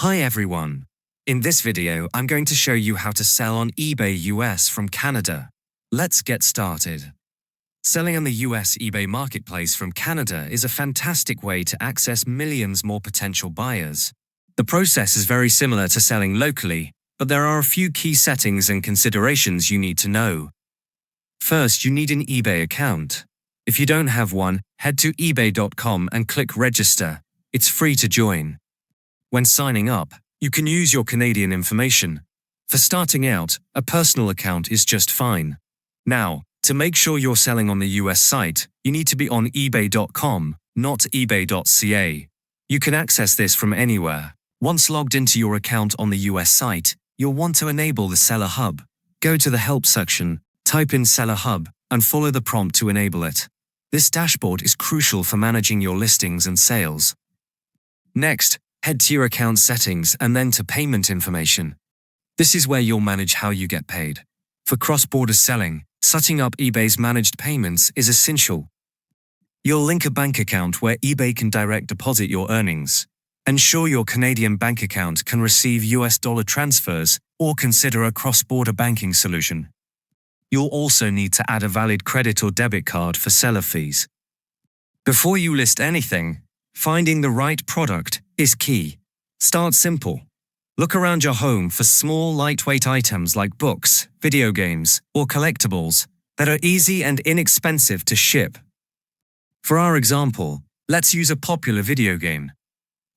Hi everyone. In this video, I'm going to show you how to sell on eBay US from Canada. Let's get started. Selling on the US eBay marketplace from Canada is a fantastic way to access millions more potential buyers. The process is very similar to selling locally, but there are a few key settings and considerations you need to know. First, you need an eBay account. If you don't have one, head to ebay.com and click register. It's free to join. When signing up, you can use your Canadian information. For starting out, a personal account is just fine. Now, to make sure you're selling on the US site, you need to be on ebay.com, not ebay.ca. You can access this from anywhere. Once logged into your account on the US site, you'll want to enable the Seller Hub. Go to the Help section, type in Seller Hub, and follow the prompt to enable it. This dashboard is crucial for managing your listings and sales. Next, head to your account settings and then to payment information. This is where you'll manage how you get paid. For cross-border selling, setting up eBay's managed payments is essential. You'll link a bank account where eBay can direct deposit your earnings. Ensure your Canadian bank account can receive US dollar transfers or consider a cross-border banking solution. You'll also need to add a valid credit or debit card for seller fees. Before you list anything, finding the right product is key. Start simple. Look around your home for small, lightweight items like books, video games, or collectibles that are easy and inexpensive to ship. For our example, let's use a popular video game.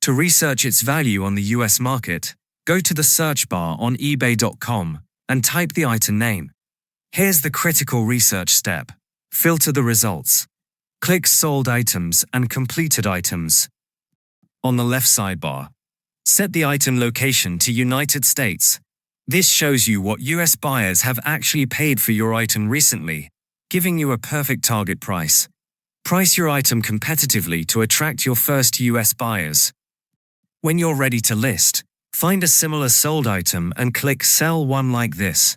To research its value on the US market, go to the search bar on ebay.com and type the item name. Here's the critical research step. Filter the results. Click Sold Items and Completed Items. On the left sidebar, set the item location to United States. This shows you what US buyers have actually paid for your item recently, giving you a perfect target price. Price your item competitively to attract your first US buyers. When you're ready to list, find a similar sold item and click Sell One like this.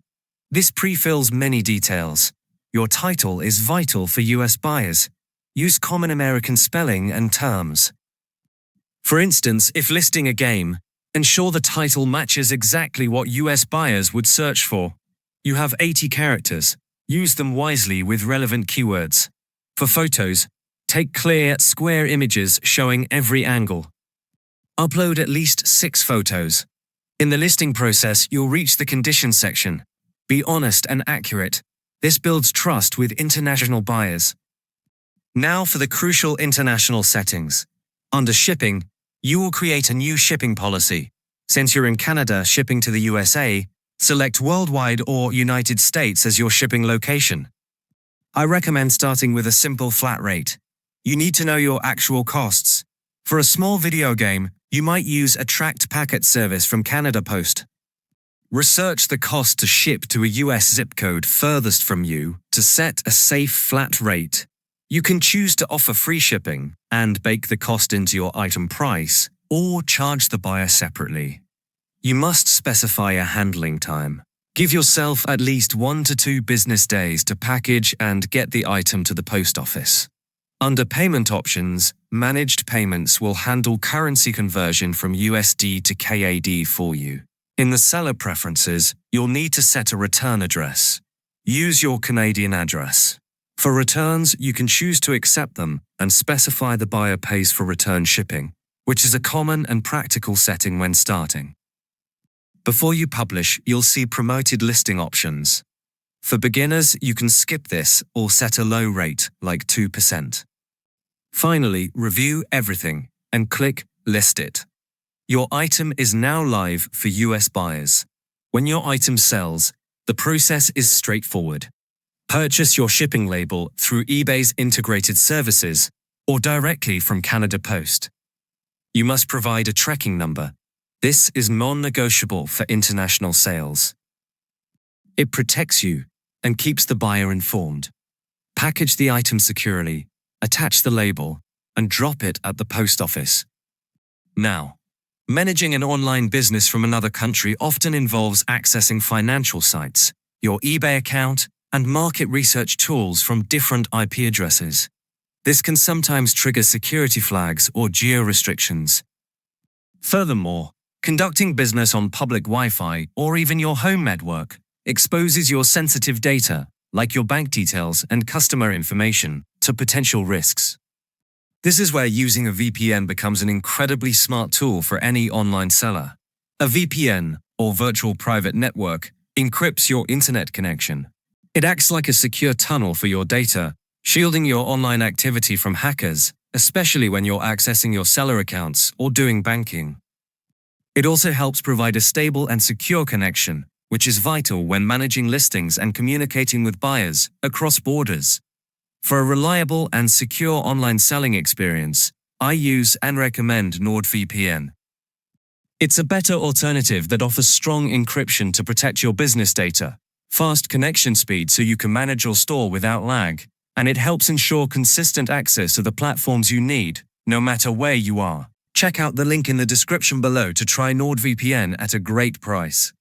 This pre-fills many details. Your title is vital for US buyers. Use common American spelling and terms. For instance, if listing a game, ensure the title matches exactly what US buyers would search for. You have 80 characters. Use them wisely with relevant keywords. For photos, take clear, square images showing every angle. Upload at least 6 photos. In the listing process, you'll reach the conditions section. Be honest and accurate. This builds trust with international buyers. Now for the crucial international settings. Under shipping, you will create a new shipping policy. Since you're in Canada shipping to the USA, select Worldwide or United States as your shipping location. I recommend starting with a simple flat rate. You need to know your actual costs. For a small video game, you might use a tracked packet service from Canada Post. Research the cost to ship to a US zip code furthest from you to set a safe flat rate. You can choose to offer free shipping and bake the cost into your item price, or charge the buyer separately. You must specify a handling time. Give yourself at least 1 to 2 business days to package and get the item to the post office. Under payment options, managed payments will handle currency conversion from USD to CAD for you. In the seller preferences, you'll need to set a return address. Use your Canadian address. For returns, you can choose to accept them and specify the buyer pays for return shipping, which is a common and practical setting when starting. Before you publish, you'll see promoted listing options. For beginners, you can skip this or set a low rate, like 2%. Finally, review everything and click List It. Your item is now live for US buyers. When your item sells, the process is straightforward. Purchase your shipping label through eBay's integrated services or directly from Canada Post. You must provide a tracking number. This is non-negotiable for international sales. It protects you and keeps the buyer informed. Package the item securely, attach the label, and drop it at the post office. Now, managing an online business from another country often involves accessing financial sites, your eBay account, and market research tools from different IP addresses. This can sometimes trigger security flags or geo-restrictions. Furthermore, Conducting business on public Wi-Fi or even your home network exposes your sensitive data, like your bank details and customer information, to potential risks. This is where using a VPN becomes an incredibly smart tool for any online seller. A VPN, or virtual private network, encrypts your internet connection. It acts like a secure tunnel for your data, shielding your online activity from hackers, especially when you're accessing your seller accounts or doing banking. It also helps provide a stable and secure connection, which is vital when managing listings and communicating with buyers across borders. For a reliable and secure online selling experience, I use and recommend NordVPN. It's a better alternative that offers strong encryption to protect your business data, fast connection speed so you can manage your store without lag, and it helps ensure consistent access to the platforms you need, no matter where you are. Check out the link in the description below to try NordVPN at a great price.